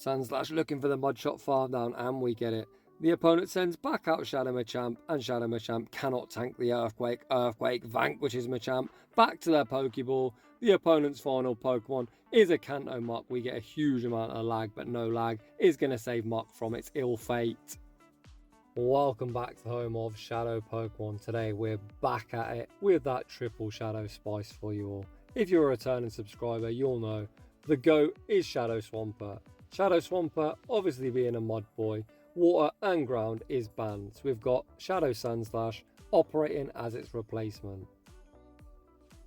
Sandslash looking for the mud shot far down, and we get it. The opponent sends back out Shadow Machamp, and Shadow Machamp cannot tank the Earthquake. Earthquake vanquishes Machamp back to their Pokeball. The opponent's final Pokemon is a Kanto Muck. We get a huge amount of lag, but no lag is going to save Muck from its ill fate. Welcome back to the home of Shadow Pokemon. Today we're back at it with that triple Shadow Spice for you all. If you're a returning subscriber, you'll know the GOAT is Shadow Swampert. Shadow Swampert, obviously being a mud boy, water and ground is banned. So we've got Shadow Sandslash operating as its replacement.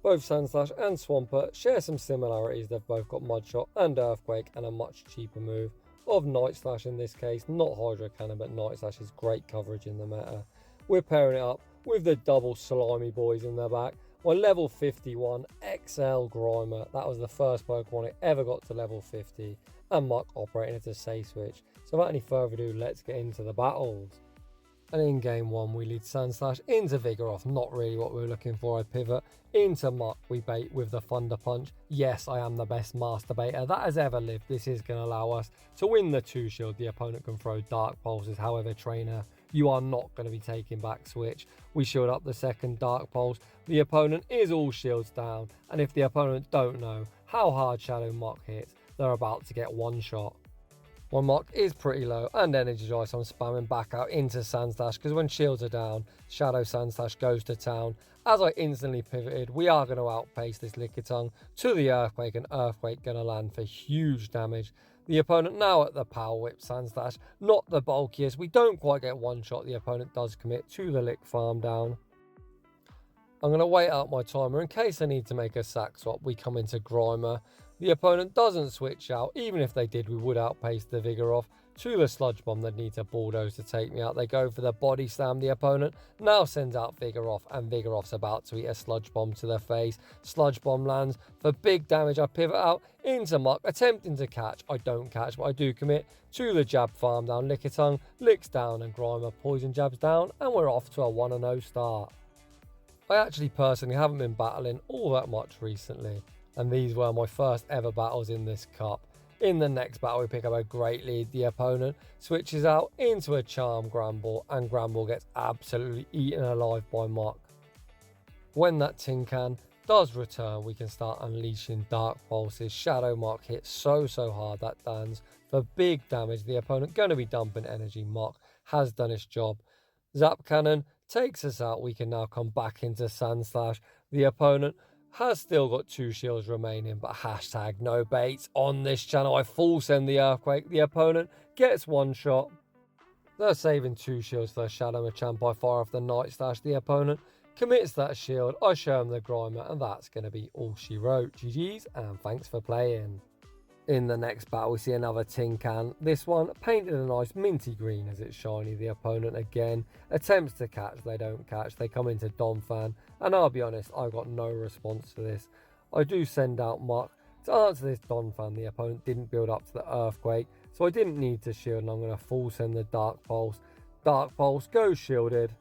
Both Sandslash and Swampert share some similarities. They've both got Mud Shot and Earthquake and a much cheaper move of Night Slash in this case. Not Hydro Cannon, but Night Slash is great coverage in the meta. We're pairing it up with the double slimy boys in the back. My level 51 XL Grimer. That was the first Pokemon it ever got to level 50. And Muck operating as a safe switch. So without any further ado, let's get into the battles. And in game 1 we lead Sandslash into Vigoroth. Not really what we were looking for. I pivot into Muck. We bait with the Thunder Punch. Yes, I am the best master baiter that has ever lived. This is going to allow us to win the 2 shield. The opponent can throw Dark Pulses. However, trainer, you are not going to be taking back switch. We shield up the second Dark Pulse. The opponent is all shields down. And if the opponent don't know how hard Shadow Muck hits, they're about to get one shot. My Muck is pretty low and energized, so I'm spamming back out into Sandslash because when shields are down, Shadow Sandslash goes to town. As I instantly pivoted, we are going to outpace this Lickitung to the Earthquake, and Earthquake going to land for huge damage. The opponent now at the Power Whip Sandslash, not the bulkiest. We don't quite get one shot. The opponent does commit to the Lick Farm down. I'm going to wait out my timer in case I need to make a sack swap. We come into Grimer. The opponent doesn't switch out. Even if they did, we would outpace the Vigoroth to the Sludge Bomb. They'd need to bulldoze to take me out. They go for the Body Slam. The opponent now sends out Vigoroth, and Vigoroth's about to eat a Sludge Bomb to the face. Sludge Bomb lands for big damage. I pivot out into Muck, attempting to catch. I don't catch, but I do commit to the Jab Farm down. Lickitung licks down, and Grimer Poison Jabs down, and we're off to a 1-0 start. I actually personally haven't been battling all that much recently, and these were my first ever battles in this cup. In the next battle we pick up a great lead. The opponent switches out into a Charm Granbull, and Granbull gets absolutely eaten alive by Muck. When that Tin Can does return, we can start unleashing Dark Pulses. Shadow Muck hits so hard that lands for big damage. The opponent going to be dumping energy. Muck has done its job. Zap Cannon takes us out. We can now come back into Sandslash. The opponent has still got 2 shields remaining, but hashtag no baits on this channel. I full send the Earthquake. The opponent gets 1 shot. They're saving 2 shields for Shadow Machamp. I fire off the Night Slash. The opponent commits that shield. I show him the Grimer, and that's going to be all she wrote. GG's, and thanks for playing. In the next battle, we see another Tin Can. This one painted a nice minty green as it's shiny. The opponent again attempts to catch. They don't catch. They come into Donphan, and I'll be honest, I got no response to this. I do send out Muck to answer this Donphan. The opponent didn't build up to the Earthquake, so I didn't need to shield, and I'm going to full send the Dark Pulse. Dark Pulse goes shielded.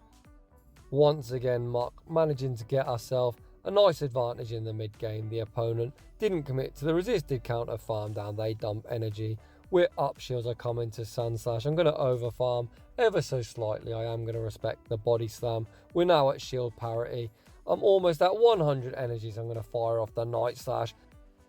Once again, Muck managing to get herself a nice advantage in the mid game. The opponent didn't commit to the resisted counter farm down. They dump energy. We're up shields. I come into Sandslash. I'm going to over farm ever so slightly. I am going to respect the Body Slam. We're now at shield parity. I'm almost at 100 energies. I'm going to fire off the Night Slash,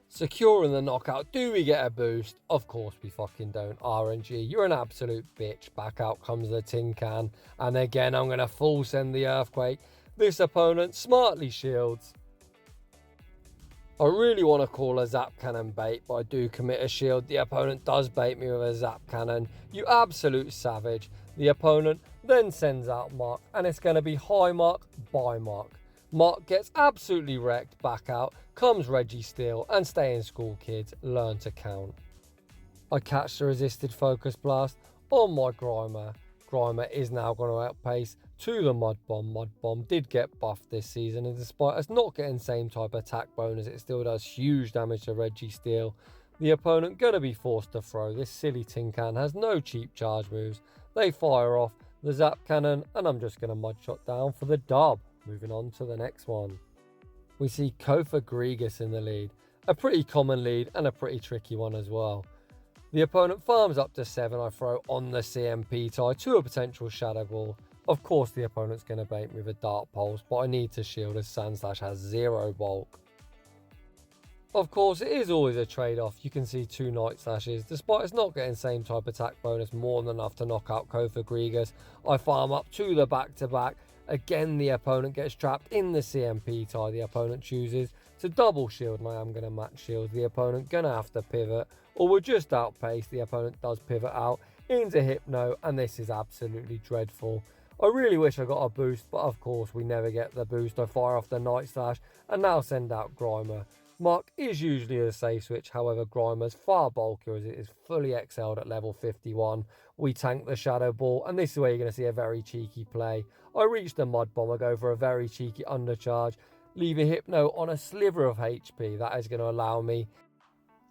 securing the knockout. Do we get a boost? Of course we fucking don't. RNG, you're an absolute bitch. Back out comes the Tin Can, and again I'm going to full send the Earthquake. This opponent smartly shields. I really want to call a Zap Cannon bait, but I do commit a shield. The opponent does bait me with a Zap Cannon. You absolute savage. The opponent then sends out Muck, and it's going to be high Muck by Muck. Muck gets absolutely wrecked. Back out comes Registeel, and stay in school, kids. Learn to count. I catch the resisted Focus Blast on my Grimer. Grimer is now going to outpace to the Mud Bomb. Mud Bomb did get buffed this season, and despite us not getting same type of attack bonus, it still does huge damage to Registeel. The opponent going to be forced to throw. This silly Tin Can has no cheap charge moves. They fire off the Zap Cannon, and I'm just going to Mud Shot down for the dub. Moving on to the next one. We see Cofagrigus in the lead. A pretty common lead and a pretty tricky one as well. The opponent farms up to 7, I throw on the CMP tie to a potential Shadow Ball. Of course the opponent's going to bait me with a Dark Pulse, but I need to shield as Sandslash has 0 bulk. Of course, it is always a trade-off. You can see 2 Night Slashes. Despite us not getting same type attack bonus more than enough to knock out Cofagrigus, I farm up to the back-to-back. Again, the opponent gets trapped in the CMP tie. The opponent chooses to double shield, and I am going to match shield. The opponent going to have to pivot, or will just outpace. The opponent does pivot out into Hypno, and this is absolutely dreadful. I really wish I got a boost, but of course we never get the boost. I fire off the Night Slash, and now send out Grimer. Mark is usually a safe switch, however Grimer's far bulkier as it is fully excelled at level 51. We tank the Shadow Ball, and this is where you're going to see a very cheeky play. I reach the Mud Bomb, I go for a very cheeky undercharge, leaving Hypno on a sliver of HP. That is going to allow me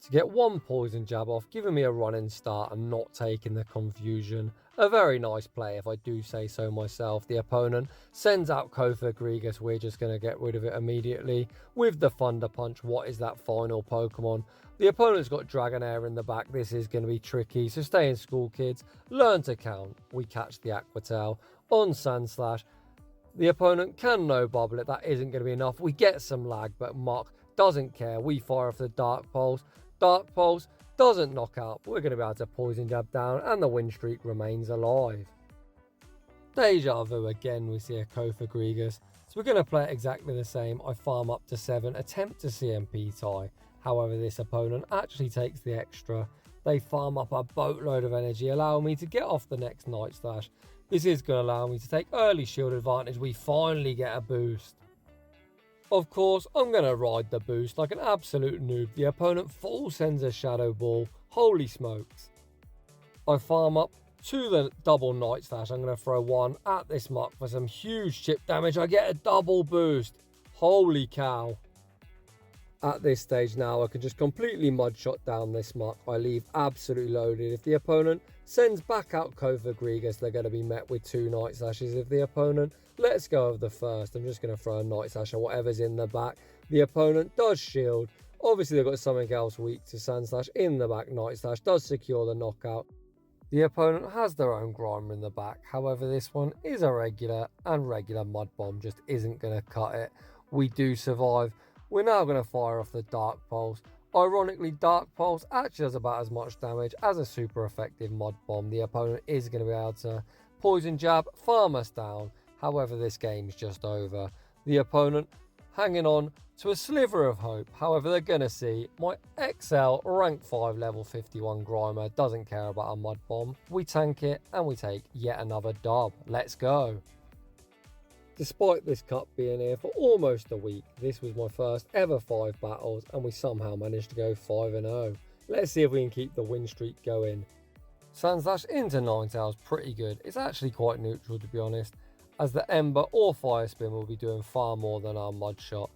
to get 1 poison jab off, giving me a running start and not taking the confusion. A very nice play if I do say so myself. The opponent sends out Cofagrigus. We're just going to get rid of it immediately with the Thunder Punch. What is that final Pokemon? The opponent's got Dragonair in the back. This is going to be tricky, so stay in school, kids. Learn to count. We catch the Aqua Tail on Sandslash. The opponent can no bubble it. That isn't going to be enough. We get some lag, but Mark doesn't care. We fire off the Dark Pulse. Dark Pulse doesn't knock out, but we're going to be able to poison jab down, and the win streak remains alive. Deja vu again, we see a Cofagrigus. So we're going to play it exactly the same. I farm up to 7, attempt to CMP tie. However, this opponent actually takes the extra. They farm up a boatload of energy, allowing me to get off the next Night Slash. This is going to allow me to take early shield advantage. We finally get a boost. Of course, I'm going to ride the boost like an absolute noob. The opponent full sends a Shadow Ball. Holy smokes. I farm up to the double Night Slash. I'm going to throw 1 at this Muck for some huge chip damage. I get a double boost. Holy cow. At this stage now, I can just completely mud shot down this Muck. I leave absolutely loaded. If the opponent sends back out Cofagrigus, they're going to be met with 2 Night Slashes. If the opponent lets go of the first, I'm just going to throw a Night Slash or whatever's in the back. The opponent does shield. Obviously, they've got something else weak to Sandslash in the back. Night Slash does secure the knockout. The opponent has their own Grimer in the back. However, this one is a regular, and regular Mud Bomb just isn't going to cut it. We do survive. We're now going to fire off the Dark Pulse. Ironically, Dark Pulse actually does about as much damage as a super effective Mud Bomb. The opponent is going to be able to poison jab, farm us down. However, this game's just over. The opponent hanging on to a sliver of hope. However, they're going to see my XL rank 5 level 51 Grimer doesn't care about a Mud Bomb. We tank it and we take yet another dub. Let's go. Despite this cup being here for almost a week, this was my first ever 5 battles and we somehow managed to go 5-0. Let's see if we can keep the win streak going. Sandslash into Ninetales, pretty good. It's actually quite neutral to be honest, as the Ember or Fire Spin will be doing far more than our Mud Shot.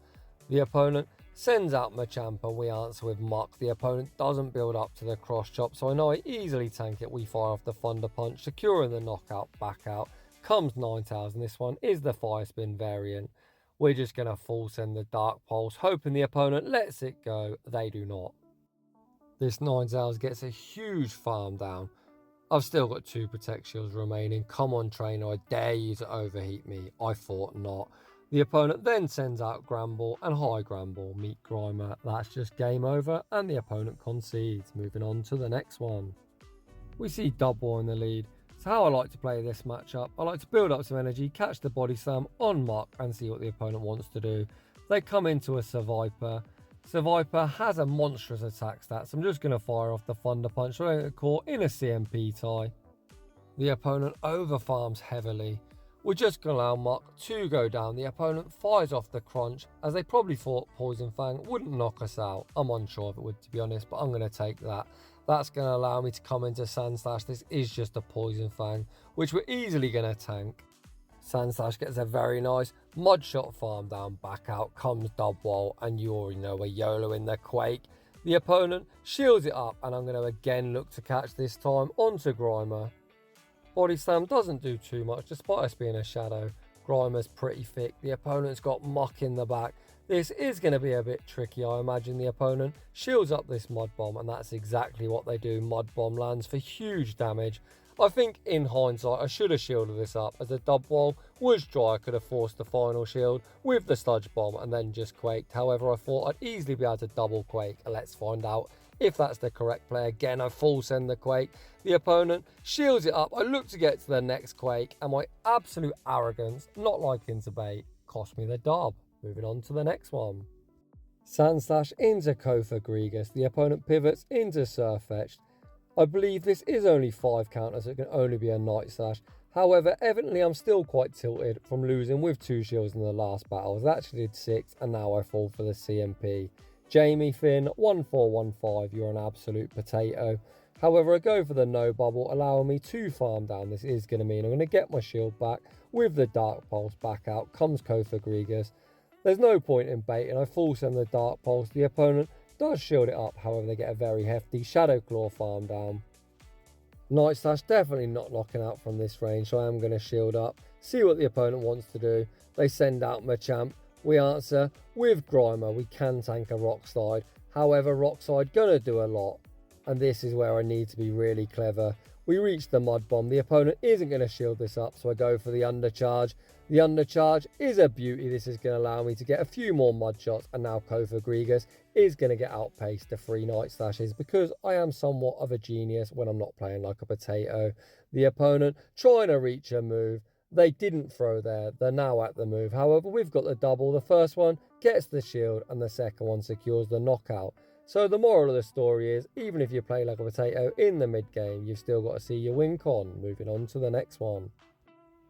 The opponent sends out Machamp and we answer with Muck. The opponent doesn't build up to the cross chop, so I know I easily tank it. We fire off the Thunder Punch, securing the knockout back out. Comes Ninetales, and this one is the Fire Spin variant. We're just going to full send the Dark Pulse, hoping the opponent lets it go. They do not. This Ninetales gets a huge farm down. I've still got 2 Protect Shields remaining. Come on, trainer, I dare you to overheat me. I thought not. The opponent then sends out Gramble, and hi Gramble, meet Grimer. That's just game over, and the opponent concedes. Moving on to the next one. We see Double in the lead. So how I like to play this matchup, I like to build up some energy, catch the Body Slam on Muck and see what the opponent wants to do. They come into a Survivor. Survivor has a monstrous attack stat, so I'm just going to fire off the Thunder Punch so I don't get caught in a CMP tie. The opponent over farms heavily. We're just going to allow Muck to go down. The opponent fires off the Crunch, as they probably thought Poison Fang wouldn't knock us out. I'm unsure if it would, to be honest, but I'm going to take that. That's going to allow me to come into Sandslash. This is just a Poison Fang, which we're easily going to tank. Sandslash gets a very nice Mud Shot farm down. Back out comes Dubwall, and you already know we're YOLOing the Quake. The opponent shields it up, and I'm going to again look to catch this time onto Grimer. Body Slam doesn't do too much, despite us being a shadow. Grimer's pretty thick. The opponent's got Muck in the back. This is going to be a bit tricky, I imagine. The opponent shields up this Mud Bomb, and that's exactly what they do. Mud Bomb lands for huge damage. I think in hindsight I should have shielded this up, as the dub wall was dry. I could have forced the final shield with the Sludge Bomb and then just quaked. However, I thought I'd easily be able to double quake. Let's find out if that's the correct play. Again, I full send the quake. The opponent shields it up. I look to get to the next quake, and my absolute arrogance, not liking to bait, cost me the dub. Moving on to the next one. Sandslash into Cofagrigus. The opponent pivots into Surfetched. I believe this is only 5 counters, so it can only be a Night Slash. However, evidently I'm still quite tilted from losing with 2 shields in the last battle. I actually did 6, and now I fall for the CMP. Jamie Finn, 1415, you're an absolute potato. However, I go for the no bubble, allowing me to farm down. This is going to mean I'm going to get my shield back with the Dark Pulse. Back out comes Cofagrigus. There's no point in baiting. I full send the Dark Pulse. The opponent does shield it up, however they get a very hefty Shadow Claw farm down. Night Slash definitely not knocking out from this range, so I am going to shield up, see what the opponent wants to do. They send out Machamp. We answer with Grimer. We can tank a Rock Slide, however Rock Slide gonna do a lot, and this is where I need to be really clever. We reach the Mud Bomb. The opponent isn't going to shield this up, so I go for the Undercharge. The Undercharge is a beauty. This is going to allow me to get a few more Mud Shots, and now Cofagrigus is going to get outpaced to 3 Night Slashes because I am somewhat of a genius when I'm not playing like a potato. The opponent trying to reach a move. They didn't throw there. They're now at the move. However, we've got the double. The first one gets the shield, and the second one secures the knockout. So the moral of the story is, even if you play like a potato in the mid-game, you've still got to see your win con. Moving on to the next one.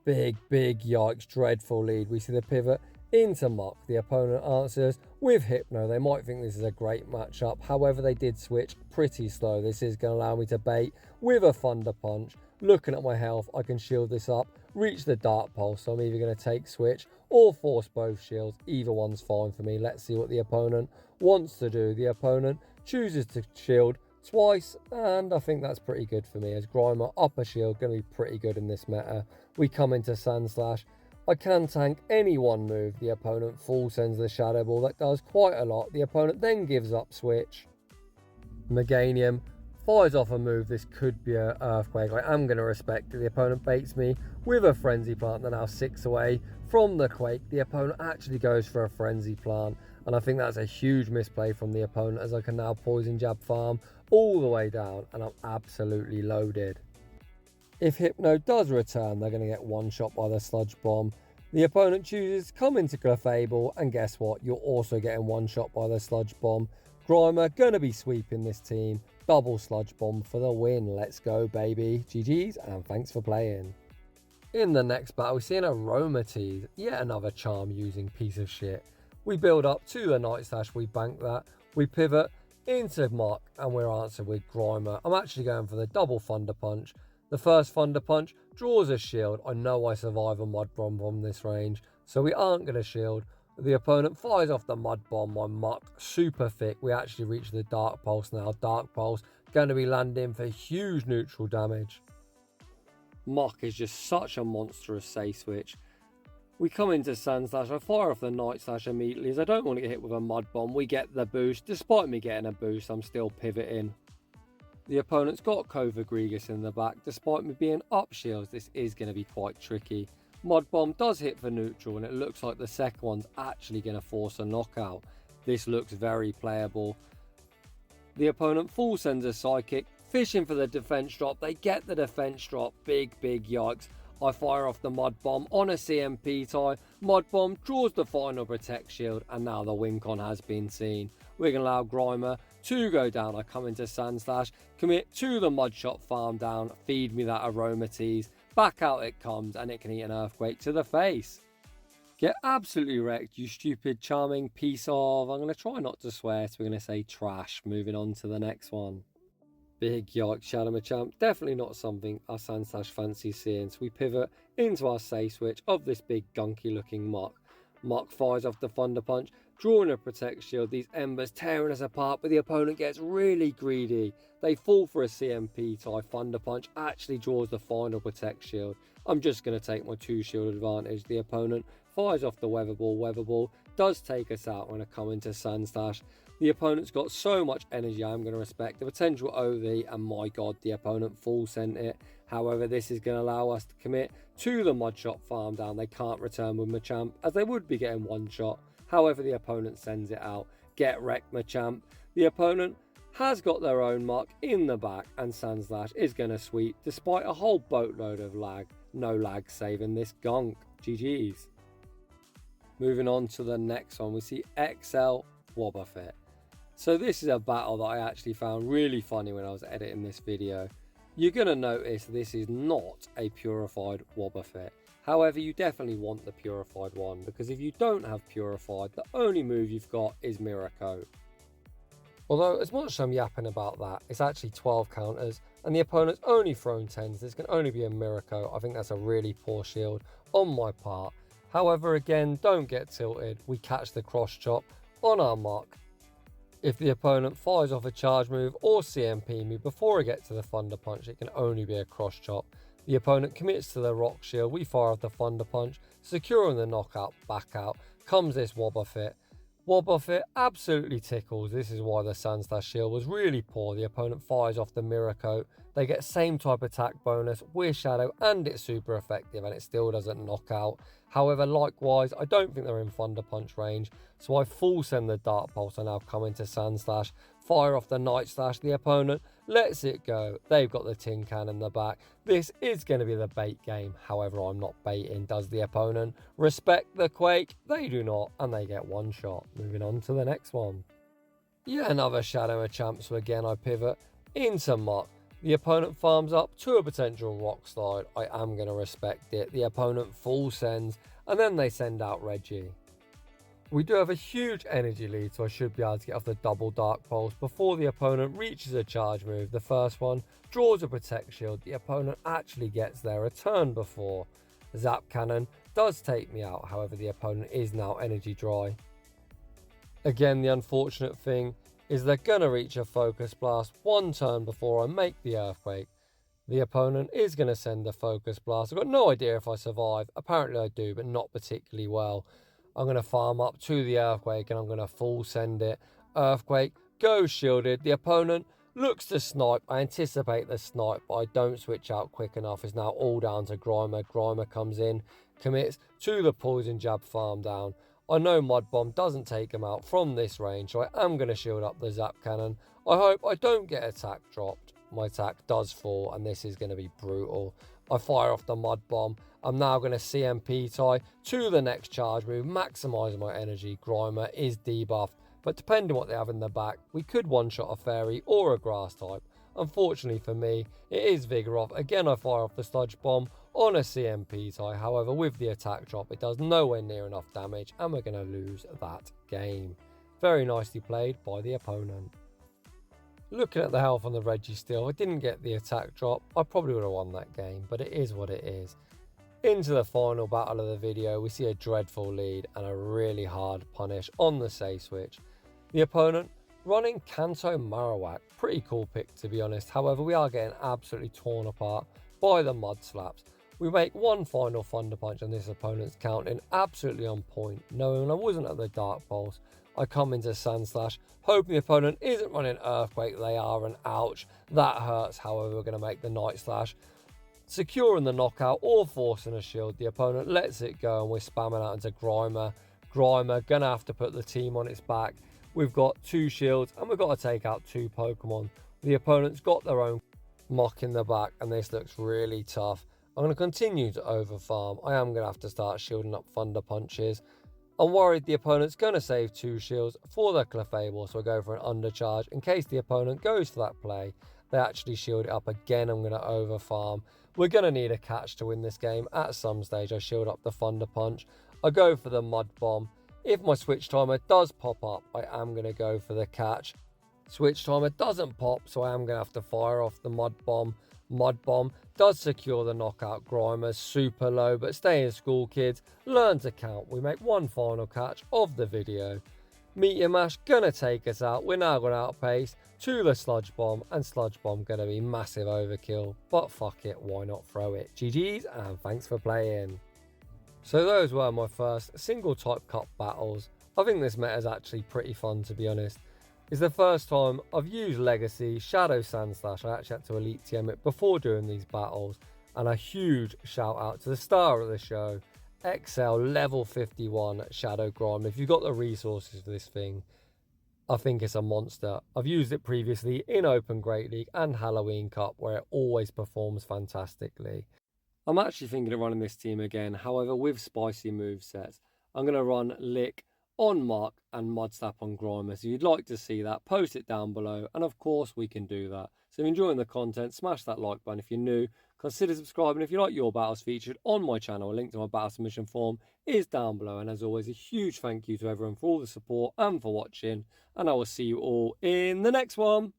Big yikes, dreadful lead. We see the pivot into Muck. The opponent answers with Hypno. They might think this is a great matchup. However, they did switch pretty slow. This is going to allow me to bait with a Thunder Punch. Looking at my health, I can shield this up, reach the Dark Pulse. So I'm either going to take switch or force both shields. Either one's fine for me. Let's see what the opponent wants to do. The opponent chooses to shield twice, and I think that's pretty good for me, as Grimer upper shield going to be pretty good in this meta. We come into Sandslash. I can tank any one move. The opponent full sends the Shadow Ball. That does quite a lot. The opponent then gives up switch. Meganium fires off a move. This could be an Earthquake. I am going to respect it. The opponent baits me with a Frenzy Plant. They're now 6 away from the Quake. The opponent actually goes for a Frenzy Plant, and I think that's a huge misplay from the opponent, as I can now Poison Jab farm all the way down, and I'm absolutely loaded. If Hypno does return, they're going to get one shot by the Sludge Bomb. The opponent chooses to come into Clefable, and guess what? You're also getting one shot by the Sludge Bomb. Grimer going to be sweeping this team. Double Sludge Bomb for the win. Let's go, baby. GG's, and thanks for playing. In the next battle, we see an Aromatisse, yet another charm using piece of shit. We build up to the Night Slash, we bank that. We pivot into Muck, and we're answered with Grimer. I'm actually going for the double Thunder Punch. The first Thunder Punch draws a shield. I know I survive a Mud Bomb from this range, so we aren't going to shield. The opponent fires off the Mud Bomb. My Muck super thick. We actually reach the Dark Pulse now. Dark Pulse going to be landing for huge neutral damage. Muck is just such a monstrous say switch. We come into Sandslash. I fire off the Night Slash immediately, as I don't want to get hit with a Mud Bomb. We get the boost. Despite me getting a boost, I'm still pivoting. The opponent's got Cofagrigus in the back. Despite me being up shields, this is going to be quite tricky. Mud Bomb does hit for neutral, and it looks like the second one's actually going to force a knockout. This looks very playable. The opponent full sends a Psychic, fishing for the defense drop. They get the defense drop. Big yikes. I fire off the Mud Bomb on a CMP tie. Mud Bomb draws the final Protect Shield, and now the win con has been seen. We're going to allow Grimer to go down. I come into Sandslash, commit to the Mud Shot farm down, feed me that Aromatisse. Back out it comes, and it can eat an Earthquake to the face. Get absolutely wrecked, you stupid charming piece of... I'm going to try not to swear, so we're going to say trash. Moving on to the next one. Big yikes, Shadow Machamp. Definitely not something our Sandslash fancy seeing. So we pivot into our say switch of this big gunky looking Muck. Muck fires off the Thunder Punch, drawing a Protect Shield. These embers tearing us apart, but the opponent gets really greedy. They fall for a CMP tie. Thunder Punch actually draws the final Protect Shield. I'm just going to take my 2 shield advantage. The opponent fires off the Weather Ball does take us out when I come into Sandslash. The opponent's got so much energy, I'm going to respect the potential OV, and my god, the opponent full sent it. However, this is going to allow us to commit to the Mud Shot farm down. They can't return with Machamp, as they would be getting one shot. However, the opponent sends it out. Get wrecked, Machamp. The opponent has got their own muck in the back, and Sandslash is going to sweep despite a whole boatload of lag. No lag saving this gunk. GG's. Moving on to the next one, we see XL Wobbuffet. So this is a battle that I actually found really funny when I was editing this video. You're going to notice this is not a purified Wobbuffet. However, you definitely want the purified one, because if you don't have purified, the only move you've got is Mirror Coat. Although, as much as I'm yapping about that, it's actually 12 counters, and the opponent's only thrown 10s. This can only be a Mirror Coat. I think that's a really poor shield on my part. However, again, don't get tilted. We catch the cross chop on our mark. If the opponent fires off a charge move or CMP me before I get to the Thunder Punch, it can only be a cross chop. The opponent commits to the Rock Shield, we fire off the Thunder Punch, securing the knockout, back out, comes this Wobbuffet. Wobbuffet absolutely tickles. This is why the Sandslash shield was really poor. The opponent fires off the Mirror Coat. They get same type attack bonus with Shadow, and it's super effective, and it still doesn't knock out. However, likewise, I don't think they're in Thunder Punch range, so I full send the Dark Pulse. I now come into Sandslash, fire off the Night Slash. The opponent lets it go. They've got the Tin Can in the back. This is going to be the bait game. However, I'm not baiting. Does the opponent respect the Quake? They do not, and they get one shot. Moving on to the next one. Yet another Shadow Machamp, so again I pivot into Muck. The opponent farms up to a potential Rock Slide. I am going to respect it. The opponent full sends, and then they send out Reggie. We do have a huge energy lead, so I should be able to get off the double Dark Pulse before the opponent reaches a charge move. The first one draws a Protect Shield. The opponent actually gets there a turn before. Zap Cannon does take me out, however the opponent is now energy dry. Again, the unfortunate thing is they're going to reach a Focus Blast one turn before I make the Earthquake. The opponent is going to send a Focus Blast. I've got no idea if I survive. Apparently I do, but not particularly well. I'm going to farm up to the Earthquake, and I'm going to full send it. Earthquake goes shielded. The opponent looks to snipe. I anticipate the snipe, but I don't switch out quick enough. It's now all down to Grimer. Grimer comes in, commits to the Poison Jab farm down. I know Mud Bomb doesn't take him out from this range, so I am going to shield up the Zap Cannon. I hope I don't get attack dropped. My attack does fall, and this is going to be brutal. I fire off the Mud Bomb. I'm now going to CMP tie to the next charge move, maximising my energy. Grimer is debuffed, but depending on what they have in the back, we could one-shot a Fairy or a Grass type. Unfortunately for me, it is Vigoroth. Again, I fire off the Sludge Bomb on a CMP tie. However, with the attack drop, it does nowhere near enough damage, and we're going to lose that game. Very nicely played by the opponent. Looking at the health on the Registeel, I didn't get the attack drop. I probably would have won that game, but it is what it is. Into the final battle of the video, we see a dreadful lead and a really hard punish on the save switch. The opponent running Kanto Marowak. Pretty cool pick, to be honest. However, we are getting absolutely torn apart by the Mud Slaps. We make one final Thunder Punch, and this opponent's counting absolutely on point. Knowing I wasn't at the Dark Pulse, I come into Sandslash, hoping the opponent isn't running Earthquake. They are, and ouch, that hurts. However, we're going to make the Night Slash, securing the knockout or forcing a shield. The opponent lets it go, and we're spamming out into Grimer. Grimer going to have to put the team on its back. We've got 2 shields, and we've got to take out 2 Pokemon. The opponent's got their own Muck in the back, and this looks really tough. I'm going to continue to overfarm. I am going to have to start shielding up Thunder Punches. I'm worried the opponent's going to save 2 shields for their Clefable, so I go for an undercharge. In case the opponent goes for that play, they actually shield it up again. I'm going to overfarm. We're going to need a catch to win this game at some stage. I shield up the Thunder Punch. I go for the Mud Bomb. If my switch timer does pop up, I am going to go for the catch. Switch timer doesn't pop, so I am going to have to fire off the Mud Bomb. Mud Bomb does secure the knockout. Grimer super low, but stay in school, kids. Learn to count. We make one final catch of the video. Meteor Mash gonna take us out. We're now going to outpace to the Sludge Bomb, and Sludge Bomb gonna be massive overkill, but fuck it, why not throw it? GG's, and thanks for playing. So those were my first single type cup battles. I think this meta is actually pretty fun, to be honest. It's the first time I've used Legacy Shadow Sandslash. I actually had to Elite TM it before doing these battles. And a huge shout out to the star of the show, XL level 51 Shadow Grime. If you've got the resources for this thing, I think it's a monster. I've used it previously in Open Great League and Halloween Cup, where it always performs fantastically. I'm actually thinking of running this team again, however with spicy movesets. I'm going to run Lick on Mark and Mudslap on Grimer. So if you'd like to see that, post it down below, and of course we can do that. So if you're enjoying the content, smash that like button. If you're new, consider subscribing. If you like your battles featured on my channel, a link to my battle submission form is down below. And as always, a huge thank you to everyone for all the support and for watching, and I will see you all in the next one.